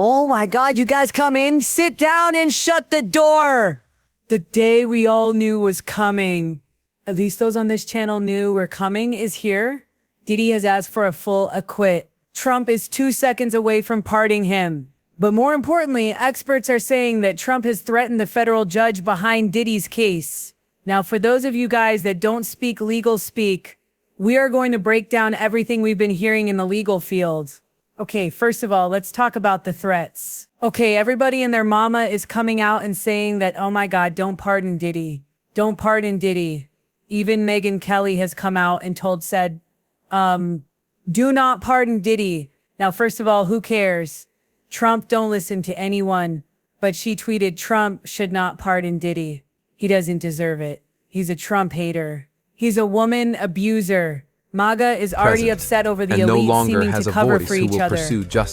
Oh my God, you guys come in, sit down and shut the door. The day we all knew was coming, at least those on this channel knew were coming, is here. Diddy has asked for a full acquit. Trump is 2 seconds away from pardoning him. But more importantly, experts are saying that Trump has threatened the federal judge behind Diddy's case. Now, for those of you guys that don't speak legal speak, we are going to break down everything we've been hearing in the legal field. Okay, first of all, let's talk about the threats. Okay, everybody and their mama is coming out and saying that, oh my God, don't pardon Diddy. Don't pardon Diddy. Even Megyn Kelly has come out and said, do not pardon Diddy. Now, first of all, who cares? Trump don't listen to anyone, but she tweeted Trump should not pardon Diddy. He doesn't deserve it. He's a Trump hater. He's a woman abuser. MAGA is already upset over the elite seeming to cover for each other.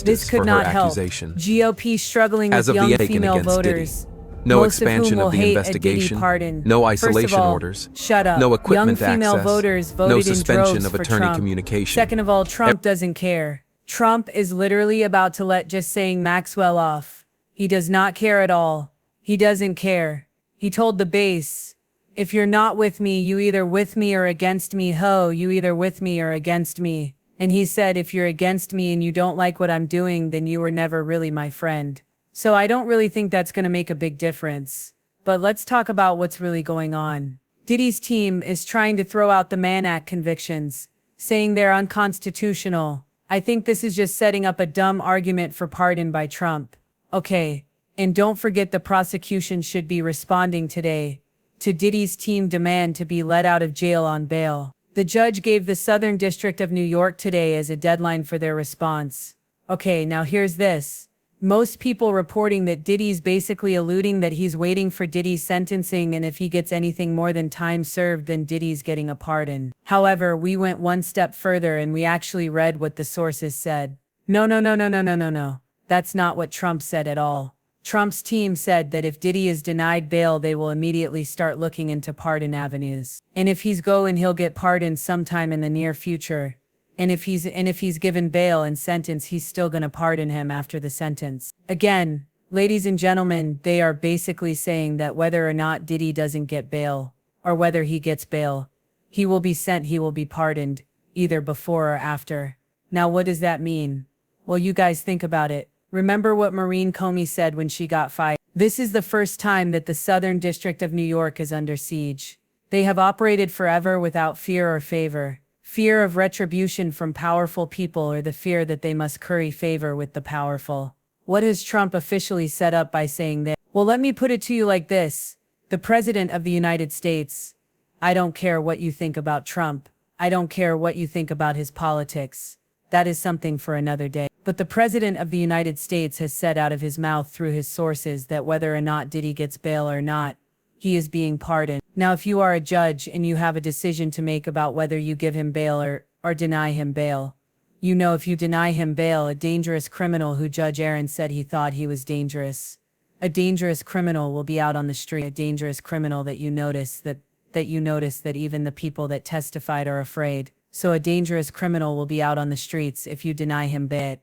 This could not help. GOP struggling with young female voters. No expansion of the investigation, no isolation orders, shut up. no equipment Young female access, voters voted no in suspension droves of for attorney Trump. communication. Second of all, Trump doesn't care. Trump is literally about to let just saying Maxwell off. He does not care at all. He doesn't care. He told the base, if you're not with me, you either with me or against me, ho, you either with me or against me. And he said, if you're against me and you don't like what I'm doing, then you were never really my friend. So I don't really think that's going to make a big difference. But let's talk about what's really going on. Diddy's team is trying to throw out the Mann Act convictions, saying they're unconstitutional. I think this is just setting up a dumb argument for pardon by Trump. Okay, and don't forget the prosecution should be responding today to Diddy's team demand to be let out of jail on bail. The judge gave the Southern District of New York today as a deadline for their response. Okay, now here's this. Most people reporting that Diddy's basically alluding that he's waiting for Diddy's sentencing, and if he gets anything more than time served, then Diddy's getting a pardon. However, we went one step further and we actually read what the sources said. No. That's not what Trump said at all. Trump's team said that if Diddy is denied bail, they will immediately start looking into pardon avenues. And if he's he'll get pardoned sometime in the near future. And if he's given bail and sentence, he's still gonna pardon him after the sentence. Again, ladies and gentlemen, they are basically saying that whether or not Diddy doesn't get bail, or whether he gets bail, he will be pardoned, either before or after. Now, what does that mean? Well, you guys think about it. Remember what Maureen Comey said when she got fired. This is the first time that the Southern District of New York is under siege. They have operated forever without fear or favor. Fear of retribution from powerful people, or the fear that they must curry favor with the powerful. What has Trump officially set up by saying that? Well, let me put it to you like this. The President of the United States, I don't care what you think about Trump. I don't care what you think about his politics. That is something for another day. But the President of the United States has said out of his mouth through his sources that whether or not Diddy gets bail or not, he is being pardoned. Now, if you are a judge and you have a decision to make about whether you give him bail or deny him bail, you know if you deny him bail, a dangerous criminal who Judge Aaron said he thought he was dangerous. A dangerous criminal will be out on the street. A dangerous criminal that you notice that even the people that testified are afraid. So a dangerous criminal will be out on the streets if you deny him bail.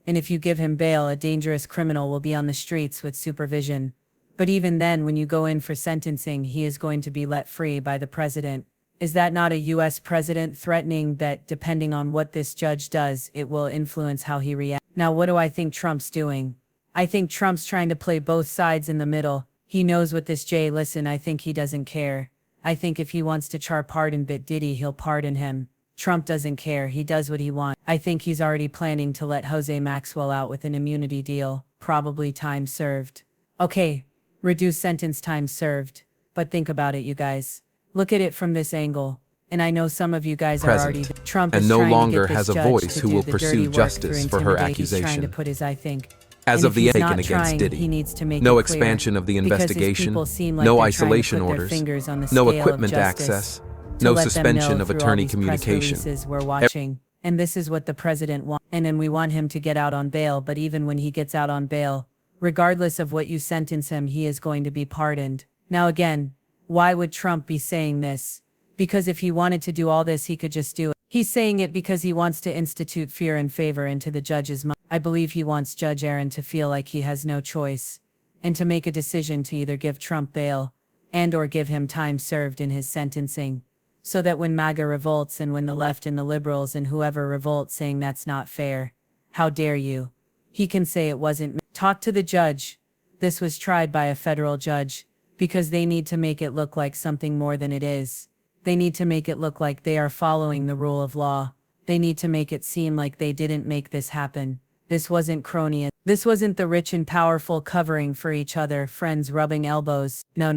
And if you give him bail, a dangerous criminal will be on the streets with supervision. But even then, when you go in for sentencing, he is going to be let free by the president. Is that not a U.S. president threatening that depending on what this judge does, it will influence how he reacts? Now, what do I think Trump's doing? I think Trump's trying to play both sides in the middle. He knows what this listen, I think he doesn't care. I think if he wants to pardon Diddy, he'll pardon him. Trump doesn't care. He does what he wants. I think he's already planning to let Jose Maxwell out with an immunity deal, probably time served. Okay. Reduce sentence time served. But think about it, you guys. Look at it from this angle. And I know some of you guys are already... Trump and is no trying longer to get has this a judge voice to who do will the pursue dirty work justice through for her intimidation. He's trying to accusation. put his I think. As And of if the he's Aiken not against trying, Diddy, he needs to make no it clear, expansion of the because his investigation, people seem like no they're trying to isolation put their orders, fingers on the no scale of equipment justice access, to no let them suspension know of through all attorney these press communication. releases we're watching. And this is what the president wants. And then we want him to get out on bail, but even when he gets out on bail, regardless of what you sentence him, he is going to be pardoned. Now again, why would Trump be saying this? Because if he wanted to do all this, he could just do it. He's saying it because he wants to institute fear and favor into the judge's mind. I believe he wants Judge Aaron to feel like he has no choice, and to make a decision to either give Trump bail and or give him time served in his sentencing, so that when MAGA revolts and when the left and the liberals and whoever revolt saying that's not fair, how dare you, he can say it wasn't me. Talk to the judge. This was tried by a federal judge, because they need to make it look like something more than it is. They need to make it look like they are following the rule of law. They need to make it seem like they didn't make this happen. This wasn't cronyism. This wasn't the rich and powerful covering for each other, friends rubbing elbows. No.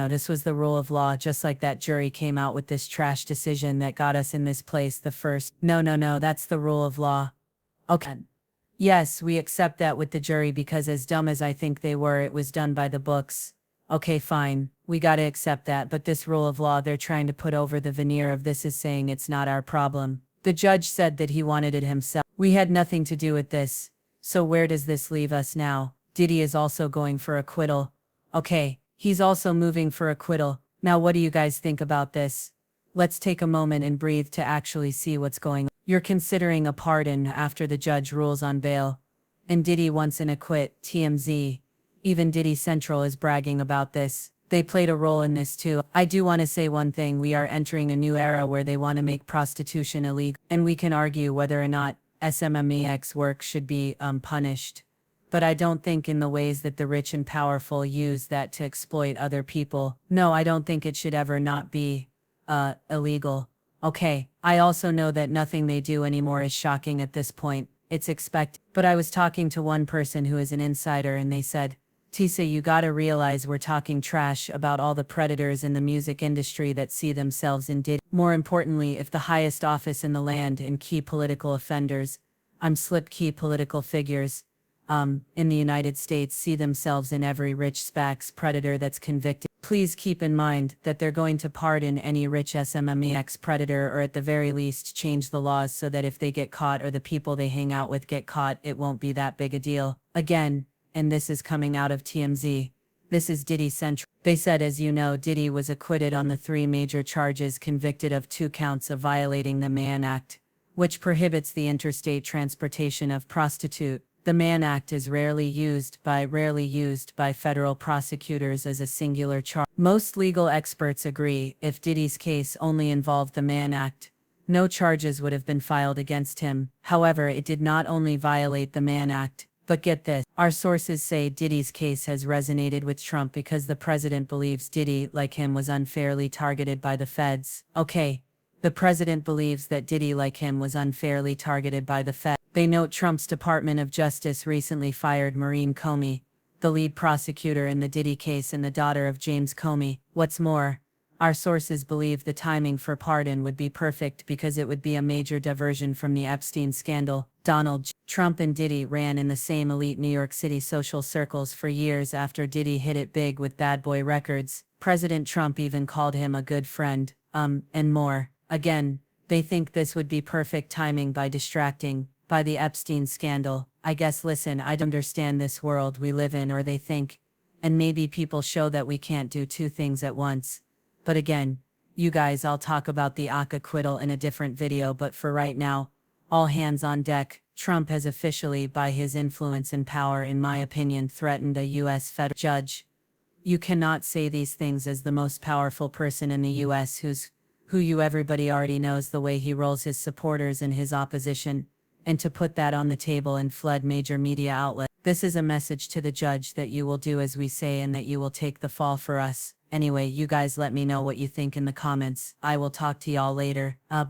This was the rule of law, just like that jury came out with this trash decision that got us in this place the first. No, that's the rule of law. Okay. Yes, we accept that with the jury because as dumb as I think they were, it was done by the books. Okay, fine. We gotta accept that, but this rule of law they're trying to put over the veneer of this is saying it's not our problem. The judge said that he wanted it himself. We had nothing to do with this. So where does this leave us now? Diddy is also going for acquittal. Okay, he's also moving for acquittal. Now what do you guys think about this? Let's take a moment and breathe to actually see what's going on. You're considering a pardon after the judge rules on bail. And Diddy wants an acquit, TMZ. Even Diddy Central is bragging about this. They played a role in this too. I do want to say one thing, we are entering a new era where they want to make prostitution illegal. And we can argue whether or not SMMEX work should be punished. But I don't think in the ways that the rich and powerful use that to exploit other people. No, I don't think it should ever not be illegal. Okay, I also know that nothing they do anymore is shocking at this point. It's expected. But I was talking to one person who is an insider and they said, Tisa, you gotta realize we're talking trash about all the predators in the music industry that see themselves in Diddy. More importantly, if the highest office in the land and key political offenders, key political figures, in the United States see themselves in every rich SPAC's predator that's convicted. Please keep in mind that they're going to pardon any rich SMMEX predator or at the very least change the laws so that if they get caught or the people they hang out with get caught, it won't be that big a deal. Again, and this is coming out of TMZ. This is Diddy Central. They said, as you know, Diddy was acquitted on the 3 major charges, convicted of 2 counts of violating the Mann Act, which prohibits the interstate transportation of prostitute. The Mann Act is rarely used by federal prosecutors as a singular charge. Most legal experts agree if Diddy's case only involved the Mann Act, no charges would have been filed against him. However, it did not only violate the Mann Act, but get this, our sources say Diddy's case has resonated with Trump because the president believes Diddy, like him, was unfairly targeted by the feds. Okay, the president believes that Diddy, like him, was unfairly targeted by the feds. They note Trump's Department of Justice recently fired Maureen Comey, the lead prosecutor in the Diddy case and the daughter of James Comey. What's more, our sources believe the timing for pardon would be perfect because it would be a major diversion from the Epstein scandal. Donald Trump and Diddy ran in the same elite New York City social circles for years after Diddy hit it big with Bad Boy Records. President Trump even called him a good friend, and more. Again, they think this would be perfect timing by distracting by the Epstein scandal. I guess, listen, I don't understand this world we live in, or they think, and maybe people show that we can't do 2 things at once. But again, you guys, I'll talk about the acquittal in a different video, but for right now, all hands on deck. Trump has officially, by his influence and power, in my opinion, threatened a U.S. federal judge. You cannot say these things as the most powerful person in the U.S. who everybody already knows the way he rolls his supporters and his opposition, and to put that on the table and flood major media outlets. This is a message to the judge that you will do as we say and that you will take the fall for us. Anyway, you guys let me know what you think in the comments. I will talk to y'all later. Bye.